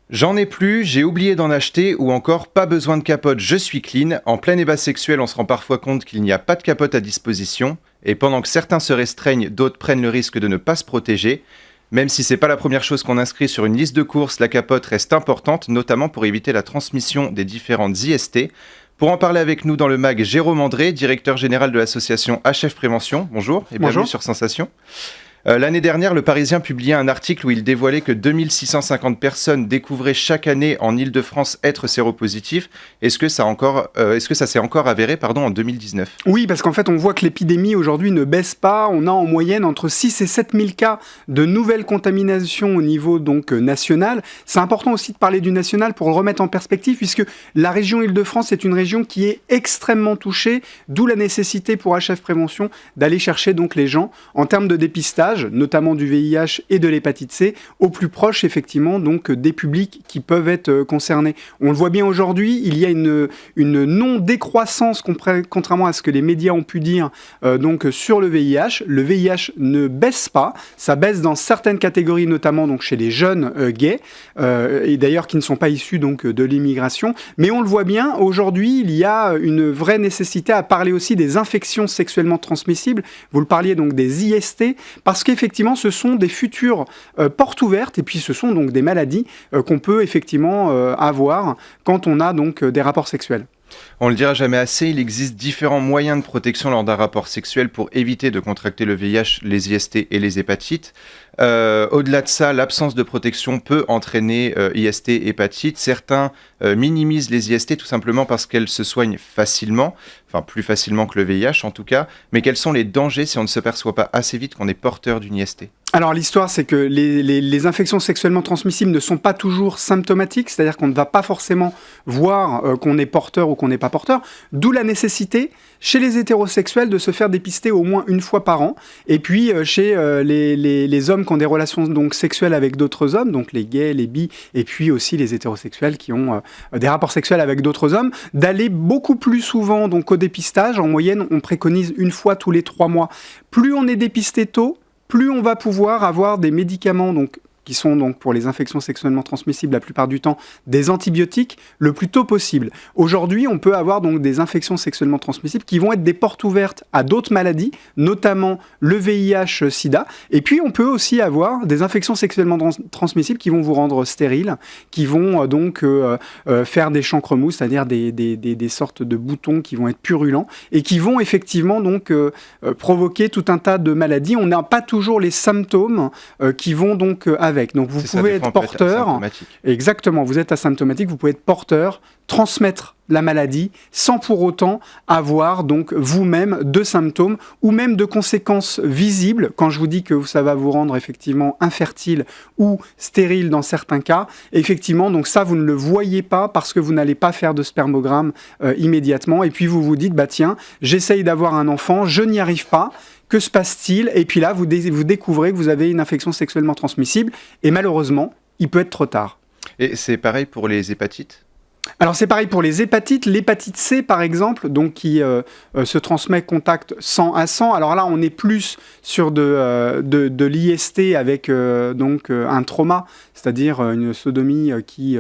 J'en ai plus, j'ai oublié d'en acheter ou encore pas besoin de capote, je suis clean. En plein ébat sexuel, on se rend parfois compte qu'il n'y a pas de capote à disposition. Et pendant que certains se restreignent, d'autres prennent le risque de ne pas se protéger. Même si c'est pas la première chose qu'on inscrit sur une liste de courses, la capote reste importante, notamment pour éviter la transmission des différentes IST. Pour en parler avec nous dans le mag, Jérôme André, directeur général de l'association HF Prévention. Bonjour et bienvenue sur Sensation. L'année dernière, Le Parisien publiait un article où il dévoilait que 2650 personnes découvraient chaque année en Île-de-France être séropositifs. Est-ce que ça s'est encore avéré en 2019 ? Oui, parce qu'en fait, on voit que l'épidémie aujourd'hui ne baisse pas. On a en moyenne entre 6 et 7 000 cas de nouvelles contaminations au niveau national. C'est important aussi de parler du national pour le remettre en perspective, puisque la région Île-de-France est une région qui est extrêmement touchée, d'où la nécessité pour HF Prévention d'aller chercher les gens en termes de dépistage, notamment du VIH et de l'hépatite C, au plus proche effectivement des publics qui peuvent être concernés. On le voit bien aujourd'hui, il y a une non-décroissance contrairement à ce que les médias ont pu dire sur le VIH. Le VIH ne baisse pas, ça baisse dans certaines catégories, notamment chez les jeunes gays, et d'ailleurs qui ne sont pas issus de l'immigration. Mais on le voit bien, aujourd'hui, il y a une vraie nécessité à parler aussi des infections sexuellement transmissibles. Vous le parliez des IST, parce qu'effectivement, ce sont des futures portes ouvertes, et puis ce sont des maladies qu'on peut effectivement avoir quand on a des rapports sexuels. On le dira jamais assez, il existe différents moyens de protection lors d'un rapport sexuel pour éviter de contracter le VIH, les IST et les hépatites. Au-delà de ça, l'absence de protection peut entraîner IST et hépatite. Certains minimisent les IST tout simplement parce qu'elles se soignent facilement, enfin plus facilement que le VIH en tout cas. Mais quels sont les dangers si on ne se perçoit pas assez vite qu'on est porteur d'une IST ? Alors l'histoire, c'est que les infections sexuellement transmissibles ne sont pas toujours symptomatiques, c'est-à-dire qu'on ne va pas forcément voir qu'on est porteur ou qu'on n'est pas porteur, d'où la nécessité chez les hétérosexuels de se faire dépister au moins une fois par an, et puis chez les hommes qui ont des relations sexuelles avec d'autres hommes, donc les gays, les bis, et puis aussi les hétérosexuels qui ont des rapports sexuels avec d'autres hommes, d'aller beaucoup plus souvent au dépistage. En moyenne, on préconise une fois tous les 3 mois. Plus on est dépisté tôt, plus on va pouvoir avoir des médicaments qui sont pour les infections sexuellement transmissibles la plupart du temps des antibiotiques le plus tôt possible. Aujourd'hui, on peut avoir des infections sexuellement transmissibles qui vont être des portes ouvertes à d'autres maladies, notamment le VIH/SIDA. Et puis, on peut aussi avoir des infections sexuellement transmissibles qui vont vous rendre stérile, qui vont faire des chancremousses, c'est-à-dire des sortes de boutons qui vont être purulents et qui vont effectivement provoquer tout un tas de maladies. On n'a pas toujours les symptômes qui vont avec. Donc vous pouvez être porteur. Exactement, vous êtes asymptomatique, vous pouvez être porteur, transmettre la maladie sans pour autant avoir vous-même de symptômes ou même de conséquences visibles. Quand je vous dis que ça va vous rendre effectivement infertile ou stérile dans certains cas, effectivement, ça vous ne le voyez pas parce que vous n'allez pas faire de spermogramme immédiatement. Et puis vous vous dites, tiens, j'essaye d'avoir un enfant, je n'y arrive pas. Que se passe-t-il ? Et puis là, vous découvrez que vous avez une infection sexuellement transmissible et malheureusement, il peut être trop tard. Et c'est pareil pour les hépatites ? Alors c'est pareil pour les hépatites. L'hépatite C, par exemple, qui se transmet contact sang à sang. Alors là, on est plus sur de l'IST avec un trauma, c'est-à-dire une sodomie qui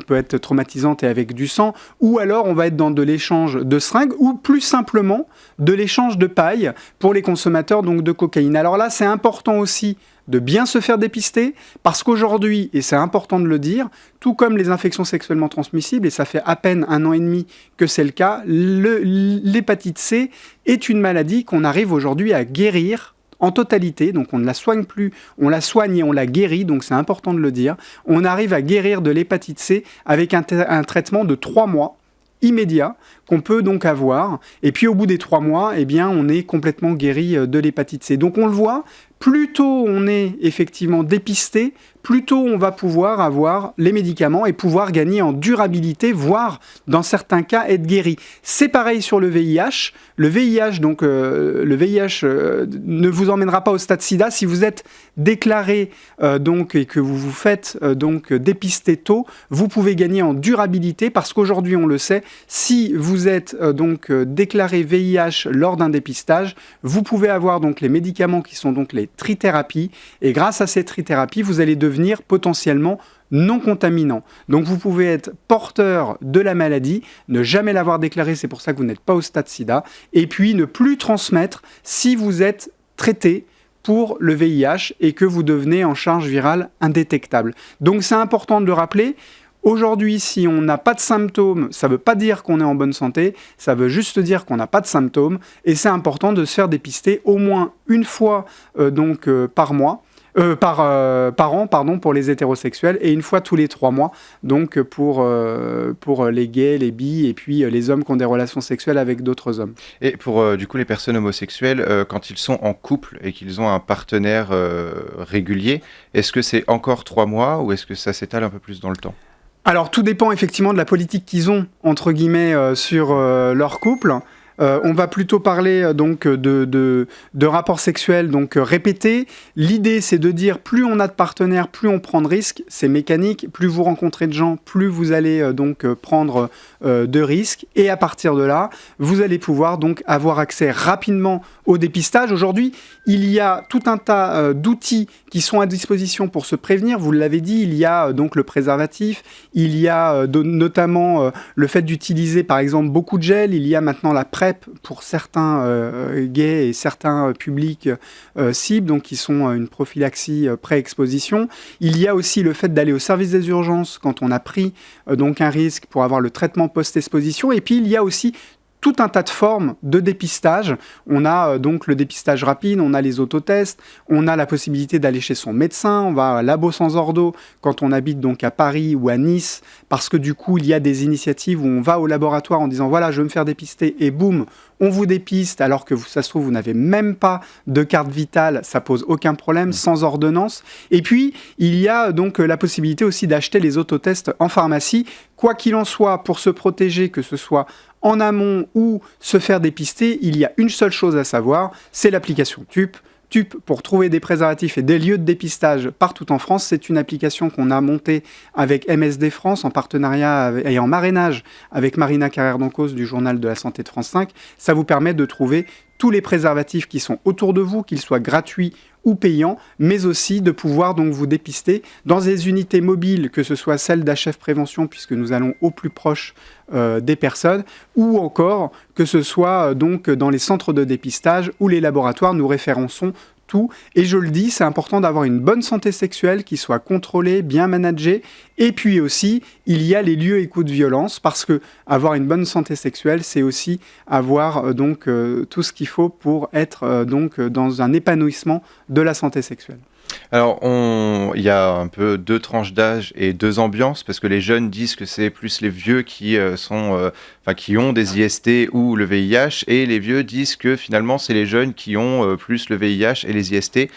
peut être traumatisante et avec du sang. Ou alors, on va être dans de l'échange de seringues ou plus simplement de l'échange de paille pour les consommateurs de cocaïne. Alors là, c'est important aussi de bien se faire dépister, parce qu'aujourd'hui, et c'est important de le dire, tout comme les infections sexuellement transmissibles, et ça fait à peine 1 an et demi que c'est le cas, l'hépatite C est une maladie qu'on arrive aujourd'hui à guérir en totalité, donc on ne la soigne plus, on la soigne et on la guérit, donc c'est important de le dire. On arrive à guérir de l'hépatite C avec un traitement de 3 mois, immédiat, qu'on peut avoir, et puis au bout des 3 mois, on est complètement guéri de l'hépatite C. Donc on le voit, plus tôt on est effectivement dépisté, plus tôt on va pouvoir avoir les médicaments et pouvoir gagner en durabilité, voire dans certains cas être guéri. C'est pareil sur le VIH. Le VIH, ne vous emmènera pas au stade sida si vous êtes déclaré et que vous vous faites dépister tôt. Vous pouvez gagner en durabilité parce qu'aujourd'hui on le sait, si vous vous êtes déclaré VIH lors d'un dépistage, vous pouvez avoir donc les médicaments qui sont donc les trithérapies. Et grâce à ces trithérapies, vous allez devenir potentiellement non contaminant. Donc vous pouvez être porteur de la maladie, ne jamais l'avoir déclaré, c'est pour ça que vous n'êtes pas au stade sida, et puis ne plus transmettre si vous êtes traité pour le VIH et que vous devenez en charge virale indétectable. Donc c'est important de le rappeler. Aujourd'hui, si on n'a pas de symptômes, ça ne veut pas dire qu'on est en bonne santé, ça veut juste dire qu'on n'a pas de symptômes, et c'est important de se faire dépister au moins une fois par mois. Par an, pour les hétérosexuels, et une fois tous les 3 mois, donc pour les gays, les bi, et puis les hommes qui ont des relations sexuelles avec d'autres hommes. Et pour du coup les personnes homosexuelles, quand ils sont en couple et qu'ils ont un partenaire régulier, est-ce que c'est encore 3 mois ou est-ce que ça s'étale un peu plus dans le temps ? Alors tout dépend effectivement de la politique qu'ils ont, entre guillemets, sur leur couple. On va plutôt parler de rapports sexuels répétés. L'idée, c'est de dire plus on a de partenaires, plus on prend de risques. C'est mécanique. Plus vous rencontrez de gens, plus vous allez prendre de risques. Et à partir de là, vous allez pouvoir donc avoir accès rapidement au dépistage. Aujourd'hui, il y a tout un tas d'outils qui sont à disposition pour se prévenir. Vous l'avez dit, il y a donc le préservatif, il y a notamment le fait d'utiliser par exemple beaucoup de gel, il y a maintenant la PrEP pour certains gays et certains publics cibles, donc qui sont une prophylaxie pré-exposition. Il y a aussi le fait d'aller au service des urgences quand on a pris donc un risque pour avoir le traitement post-exposition. Et puis il y a aussi tout un tas de formes de dépistage. On a donc le dépistage rapide, on a les autotests, on a la possibilité d'aller chez son médecin, on va à Labo sans Ordo quand on habite donc à Paris ou à Nice, parce que du coup, il y a des initiatives où on va au laboratoire en disant voilà, je veux me faire dépister, et boum, on vous dépiste, alors que ça se trouve, vous n'avez même pas de carte vitale, ça pose aucun problème, sans ordonnance. Et puis, il y a donc la possibilité aussi d'acheter les autotests en pharmacie. Quoi qu'il en soit, pour se protéger, que ce soit en amont ou se faire dépister, il y a une seule chose à savoir, c'est l'application TUP. TUP, pour trouver des préservatifs et des lieux de dépistage partout en France, c'est une application qu'on a montée avec MSD France en partenariat et en marrainage avec Marina Carrère-Dancos du Journal de la Santé de France 5. Ça vous permet de trouver tous les préservatifs qui sont autour de vous, qu'ils soient gratuits ou payants, mais aussi de pouvoir donc vous dépister dans des unités mobiles, que ce soit celles d'HF Prévention, puisque nous allons au plus proche des personnes, ou encore que ce soit donc dans les centres de dépistage ou les laboratoires. Nous référençons tout. Et je le dis, c'est important d'avoir une bonne santé sexuelle qui soit contrôlée, bien managée. Et puis aussi, il y a les lieux et coups de violence, parce que avoir une bonne santé sexuelle, c'est aussi avoir tout ce qu'il faut pour être dans un épanouissement de la santé sexuelle. Alors, il y a un peu 2 tranches d'âge et 2 ambiances, parce que les jeunes disent que c'est plus les vieux qui qui ont des IST ou le VIH, et les vieux disent que finalement c'est les jeunes qui ont plus le VIH et les IST.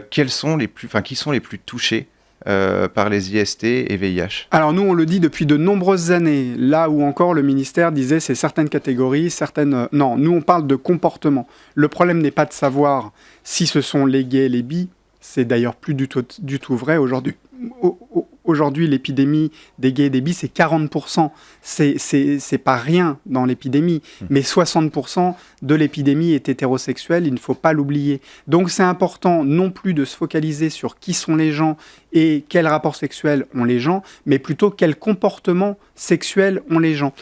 Qui sont les plus touchés par les IST et VIH? Alors nous, on le dit depuis de nombreuses années, là où encore le ministère disait c'est certaines catégories, certaines... Non, nous on parle de comportement. Le problème n'est pas de savoir si ce sont les gays, les bi. C'est d'ailleurs plus du tout vrai aujourd'hui. Aujourd'hui, l'épidémie des gays et des bis, c'est 40%. C'est pas rien dans l'épidémie. Mais 60% de l'épidémie est hétérosexuelle, il ne faut pas l'oublier. Donc c'est important non plus de se focaliser sur qui sont les gens et quels rapports sexuels ont les gens, mais plutôt quels comportements sexuels ont les gens.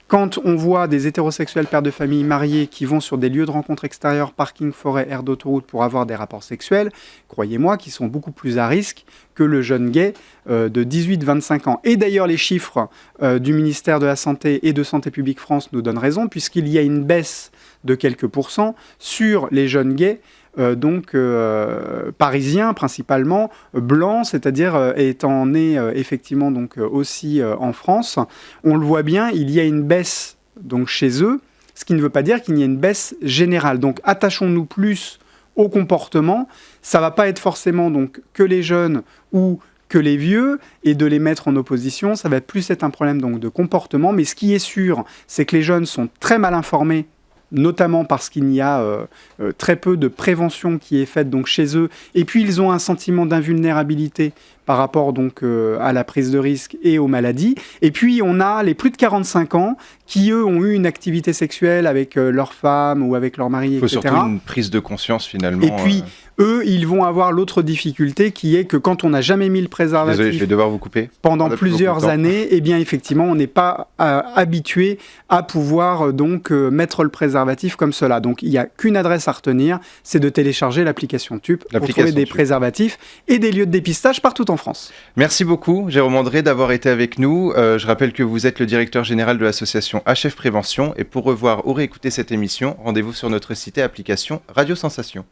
Quand on voit des hétérosexuels pères de famille mariés qui vont sur des lieux de rencontre extérieurs, parking, forêt, aire d'autoroute pour avoir des rapports sexuels, croyez-moi qu'ils sont beaucoup plus à risque que le jeune gay de 18-25 ans. Et d'ailleurs, les chiffres du ministère de la Santé et de Santé publique France nous donnent raison, puisqu'il y a une baisse de quelques pourcents sur les jeunes gays, parisiens principalement, blancs, c'est-à-dire étant nés effectivement aussi en France. On le voit bien, il y a une baisse donc chez eux, ce qui ne veut pas dire qu'il y a une baisse générale. Donc attachons-nous plus au comportement. Ça va pas être forcément donc que les jeunes ou que les vieux, et de les mettre en opposition, ça va plus être un problème donc de comportement. Mais ce qui est sûr, c'est que les jeunes sont très mal informés notamment parce qu'il y a très peu de prévention qui est faite donc chez eux, et puis ils ont un sentiment d'invulnérabilité par rapport donc à la prise de risque et aux maladies. Et puis on a les plus de 45 ans qui eux ont eu une activité sexuelle avec leur femme ou avec leur mari, Il faut etc. surtout une prise de conscience finalement. Et puis eux, ils vont avoir l'autre difficulté qui est que quand on n'a jamais mis le préservatif Désolé, je vais devoir vous couper. pendant plusieurs années, eh bien effectivement, on n'est pas habitué à pouvoir donc mettre le préservatif comme cela. Donc il n'y a qu'une adresse à retenir, c'est de télécharger l'application TUP pour trouver des préservatifs et des lieux de dépistage partout en France. Merci beaucoup, Jérôme André, d'avoir été avec nous. Je rappelle que vous êtes le directeur général de l'association HF Prévention. Et pour revoir ou réécouter cette émission, rendez-vous sur notre site et application Radio Sensation.